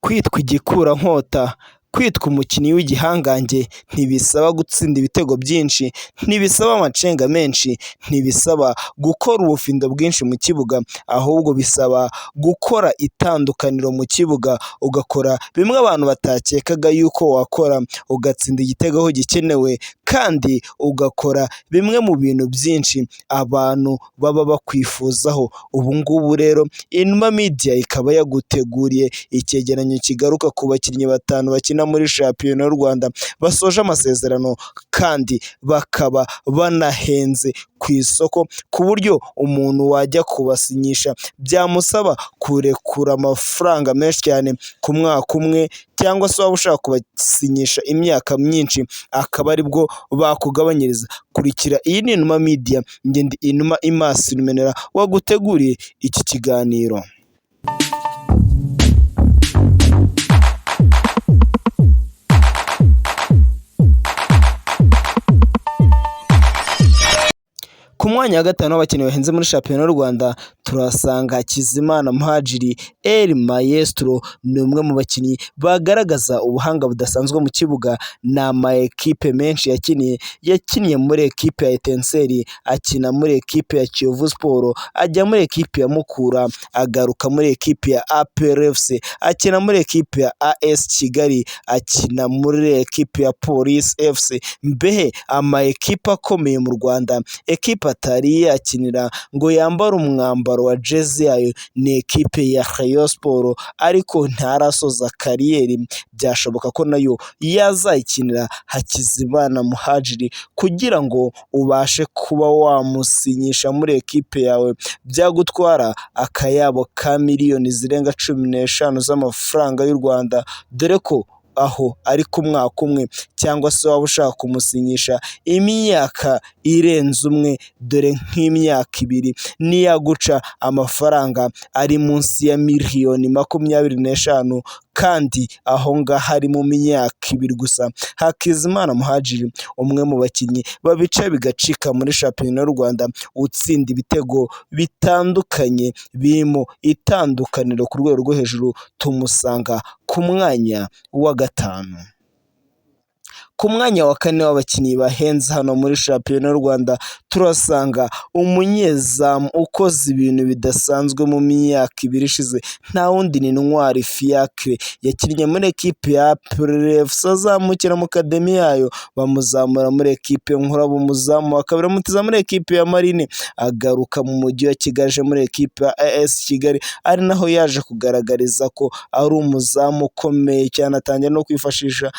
Kwitwa igikurankota, kwitwa umukinnyi w'igihangange ntibisaba gutsinda ibitego byinshi, ntibisaba amacenga menshi, ntibisaba gukora ubufindo bwinshi mu kibuga, ahubwo bisaba gukora itandukaniro mu kibuga, ugakora bimwe abantu batakekaga yuko wakora, ugatsinda igitego aho gikenewe kandi ugakora bimwe mu bintu byinshi abantu baba bakwifuzaho. Ubu ngubu rero Inuma Media ikaba yaguteguriye icyegeranyo kigaruka ku bakinnyi batanu bakina muri shampiyona y'u Rwanda basoje amasezerano kandi bakaba banahenze ku isoko, ku buryo umuntu wajya kubasinyisha byamusaba kurekura amafaranga menshi cyane ku mwaka umwe, cyangwa se waba ushaka kubasinyisha imyaka myinshi akaba aribwo bakugabanyiriza. Kurikira, iyi ni Inuma Media, njye ndi Inuma Imasi Rumenera waguteguriye iki kiganiro. Ku mwanya wa gatanu w'abakinnyi bahenze muri shampiyona y'u Rwanda turasanga Hakizimana Muhadjili El Maestro. Ni umwe mu bakinnyi bagaragaza ubuhanga budasanzwe mu kibuga. Ni ama-ekipe menshi yakiniye muri ekipe ya Etincelles, akina muri ekipe ya Kiyovu Sport, ajya muri ekipe ya Mukura, agaruka muri ekipe ya APR FC, akina muri ekipe ya AS Kigali, akina muri ekipe ya Police FC. Mbehe ama-ekipe akomeye mu Rwanda, ekipe atari yakinira ngo yambare umwambaro wa jezi yayo ni ekipe ya Rayon Sport, ariko ntarasoza kariyeri. Byashoboka ko nayo yazayikinira Hakizimana Muhadjili kugira ngo ubashe kuba wamusinyisha muri ekipe yawe, byagutwara akayabo ka miliyoni zirenga 15 z'amafaranga y'u Rwanda, dore ko aho ari ku mwaka umwe, cyangwa se waba ushaka kumusinyisha imyaka irenze umwe, dore nk'imyaka 2 niyaguca amafaranga ari munsi ya miliyoni 25, kandi aho ngaho ari mu myaka 2 gusa. Hakizimana Muhadjili, umwe mu bakinnyi babica bigacika muri shampiyona y'u Rwanda, utsinda ibitego bitandukanye birimo itandukaniro ku rwego rwo hejuru, tumusanga ku mwanya wa 5. Ku mwanya wa 4 w'abakinnyi bahenze hano muri shampiyona y'u Rwanda turasanga umunyezamu ukoze ibintu bidasanzwe mu myaka 2 ishize, nta wundi ni Ntwari Fiacre. Yakinnye muri ekipe ya APR FC, azamukira mu akademi yayo bamuzamura muri ekipe nkuru, umuzamu akabira mutiza muri ekipe ya Marine, agaruka mu mujyi wa Kigali muri ekipe ya AS Kigali, ari naho yaje kugaragariza ko ari umuzamu ukomeye cyane, atangira no kwifashishwa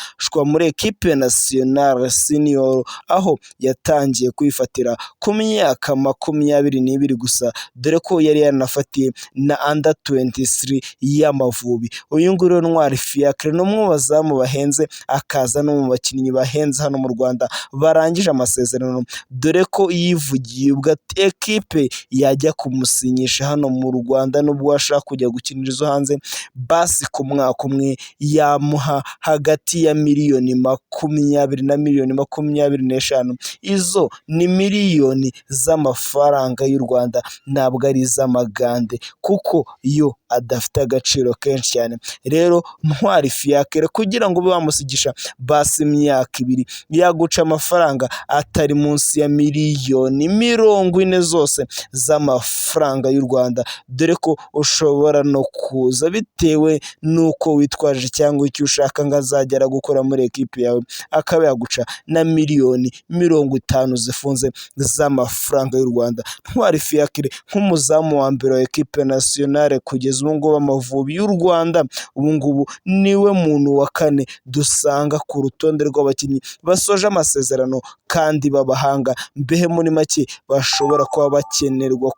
muri ekipe nationale senior, aho yatangiye kwifatira ku myaka 22 gusa, dore ko yari yanafatiye na under 23 y'Amavubi. Uyu nguyu Ntwari Fiacre ni umwe mu bazamu bahenze, akaza no mu bakinnyi bahenze hano mu Rwanda barangije amasezerano, dore ko yivugiye ubwo ati ekipe yajya kumusinyisha hano mu Rwanda nubwo ashaka kujya gukinira izo hanze, basi ku mwaka umwe yamuha hagati ya miliyoni 20 na miliyoni 25. Izo ni miliyoni z'amafaranga y'u Rwanda, ntabwo ari iz'amagande, kuko yo adafite agaciro kenshi cyane. Rero Ntwari Fiacre kugira ngo ube wamusigisha basi imyaka 2, yaguca amafaranga atari munsi ya miliyoni 40 zose z'amafaranga y'u Rwanda, dore ko ushobora no kuza bitewe nuko witwaje cyangwa icyo ushaka ngo azagera gukora muri ekipe yawe, akaba yaguca na miliyoni 50 zifunze z'amafaranga y'u Rwanda. Ntwari Fiacre nk'umuzamu wa mbere wa ekipe nationale kugeza ubu ngubu Amavubi y'u Rwanda, ubu ngubu niwe muntu wa 4 dusanga ku rutonde rw'abakinnyi basoje amasezerano kandi babahanga. Mbehe muri make bashobora kuba bakenerwa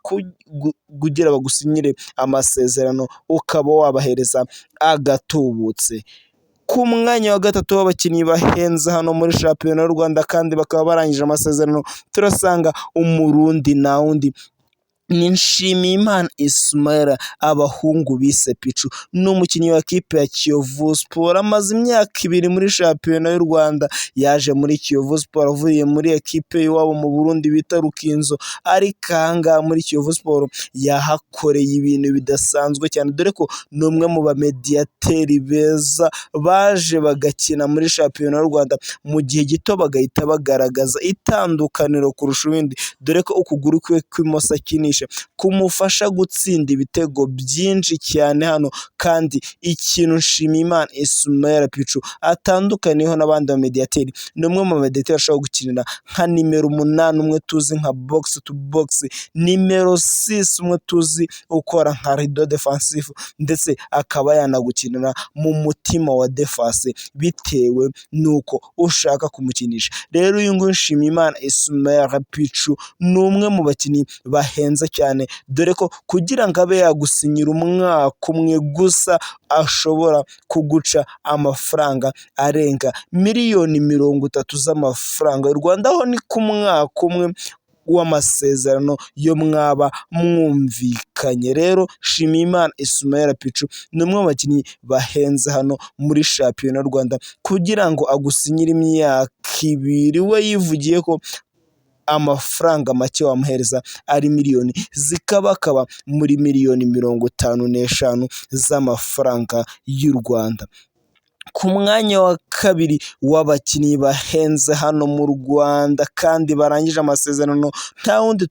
kugira bagusinyire amasezerano ukaba wabahereza agatubutse. Ku mwanya wa 3 w'abakinnyi bahenze hano muri shampiyona y'u Rwanda kandi bakaba barangije amasezerano turasanga Umurundi na wundi ni Nshimiyimana Ismaila abahungu bise Pichu, ni umukinnyi wa kipe ya Kiyovu Sport, amaze imyaka 2 muri shampiyona y'u Rwanda, yaje muri Kiyovu Sport avuye muri ekipe iwabo mu Burundi bita Rukinzo, ariko aha ngaha muri Kiyovu Sport yahakoreye ibintu bidasanzwe cyane, dore ko ni umwe mu bamediyateri beza baje bagakina muri shampiyona y'u Rwanda mu gihe gito bagahita bagaragaza itandukaniro kurusha ibindi, dore ko ukuguru kwe kw'imoso akinisha kumufasha gutsinda ibitego byinshi cyane hano, kandi ikintu Nshimiyimana Ismaila Pichu atandukaniyeho n'abandi bamediyateri, ni umwe mu bamediyateri ashobora gukinira nka nimero 8 umwe tuzi nka box to box, nimero 6 umwe tuzi ukora nka rido defensive, ndetse akaba yanagukinira mu mutima wa defense bitewe nuko ushaka kumukinisha. Rero uyu nguyu Nshimiyimana Ismaila Pichu ni umwe mu bakinnyi bahenze cyane, dore ko kugira ngo abe yagusinyira umwaka umwe gusa ashobora kuguca amafaranga arenga miliyoni 30 z'amafaranga y'u Rwanda, aho ni ku mwaka umwe w'amasezerano yo mwaba mwumvikanye. Rero Nshimiyimana Ismaila Pichu ni umwe mu bakinnyi bahenze hano muri shampiyona y'u Rwanda, kugira ngo agusinyire imyaka 2 we yivugiye ko amafaranga make wamuhereza ari miliyoni zikabakaba muri miliyoni 55 z'amafaranga y'u Rwanda. Ku mwanya wa 2 w'abakinnyi bahenze hano mu Rwanda kandi barangije amasezerano, nta wundi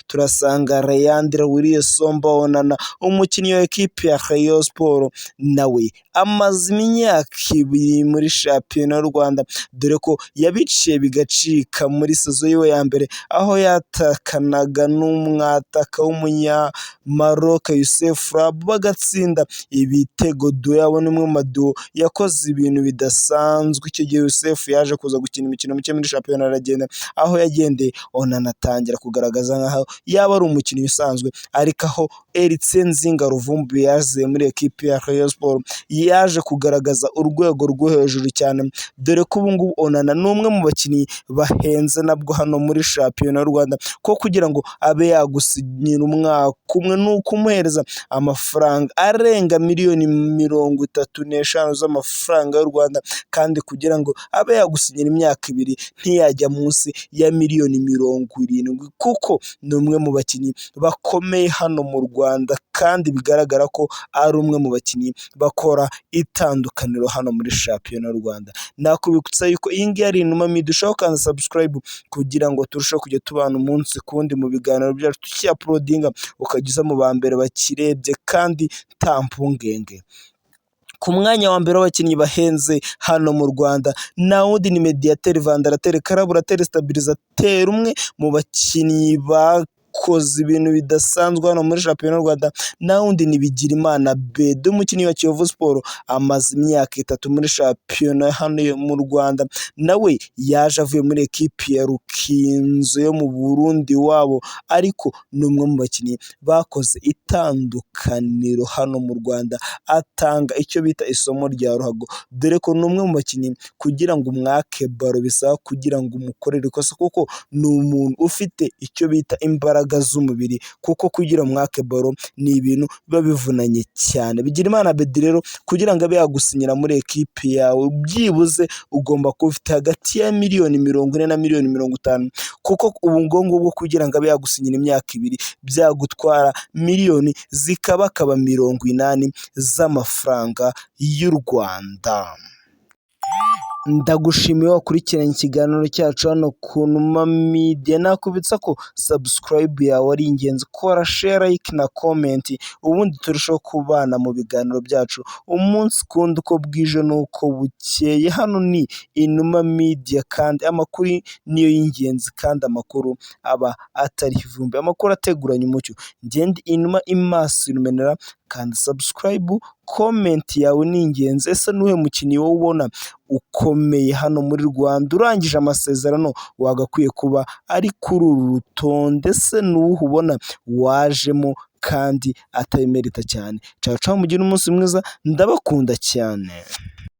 turasanga Leandre Somba Onana, umukinnyi wa ekipe ya Rayon Sport, nawe amaze imyaka 2 muri shampiyona y'u Rwanda, dore ko yabiciye bigacika muri sezo yiwe ya mbere, aho yatakanaga n'umwataka w'umunya-Maroc Youssef Rab bagatsinda ibitego. Duo yabona umwe mu maduo yakoze ibintu bidasanzwe. Icyo gihe Youssef yaje kuza gukina imikino mike muri shampiyona aragenda, aho yagendeye Onana atangira kugaragaza nkaho yaba ari umukinnyi usanzwe, ariko aho Nzinga Ruvumbu yaje muri ekipe ya Rayon Sport yaje kugaragaza urwego rwo hejuru cyane, dore ko ubu ngubu Onana ni umwe mu bakinnyi bahenze nabwo hano muri shampiyona y'u Rwanda, ko kugira ngo abe yagusinyira umwaka umwe ni ukumuhereza amafaranga arenga miliyoni 35 z'amafaranga y'u Rwanda, kandi kugira ngo abe yagusinyira imyaka 2 ntiyajya munsi ya miliyoni 70, kuko ni umwe mu bakinnyi bakomeye hano mu Rwanda, kandi bigaragara ko ari umwe mu bakinnyi bakora itandukaniro hano muri shampiyona y'u Rwanda. Nakubikutsa yuko iyi ngiyi ari Inuma Media, ushobora kukanza subscribe kugira ngo turusheho kujya tubana umunsi kundi mu biganiro byacu tukiuploadinga, ukagiza mu ba mbere bakirebye kandi nta mpungenge. Ku mwanya wa mbere w'abakinnyi bahenze hano mu Rwanda, na wundi ni mediateur vandarateur karaburateur stabilisateur, umwe mu bakinnyi bakoze ibintu bidasanzwe hano muri shampiyona y'u Rwanda, na wundi ni Bigirimana Bede, umukinnyi wa Kiyovu Sport, amaze imyaka 3 muri shampiyona hano mu Rwanda, nawe yaje avuye muri ekipe ya Rukinzo yo mu Burundi wabo, ariko ni umwe mu bakinnyi bakoze itandukaniro hano mu Rwanda, atanga icyo bita isomo rya ruhago, dore ko ni umwe mu bakinnyi kugira ngo umwake baro bisaba kugira ngo umukorere ikosa, kuko ni umuntu ufite icyo bita imbaraga z'umubiri, kuko kugira umwake baro ni ibintu biba bivunanye cyane. Bigirimana Bede rero kugira ngo abe yagusinyira muri ekipe yawe, byibuze ugomba kuba ufite hagati ya miliyoni 40 na miliyoni 50, kuko ubu ngubu kugira ngo abe yagusinyira imyaka 2 byagutwara miliyoni zikabakaba 80 z'amafaranga y'u Rwanda. Ndagushimiye wakurikiranye ikiganiro cyacu hano ku Inuma Media, nakubitsa ko subscribe yawe ari ingenzi, kora share, like na comment, ubundi turushaho kubana mu biganiro byacu umunsi kundi uko bwije nuko bukeye. Hano ni Inuma Media, kandi amakuru niyo y'ingenzi, kandi amakuru aba atari ivumbi, amakuru ateguranye umucyo. Ngende Inuma Imaso ilumenera, kandi subscribe, comment yawe ni ingenzi. Ese nuhe mukinnyi wowe ubona ukomeye hano muri Rwanda urangije amasezerano wagakwiye kuba ari kuri uru rutonde? Se nuwuhe ubona wajemo kandi atayimerita cyane? Ciao ciao, mugire umunsi mwiza, ndabakunda cyane.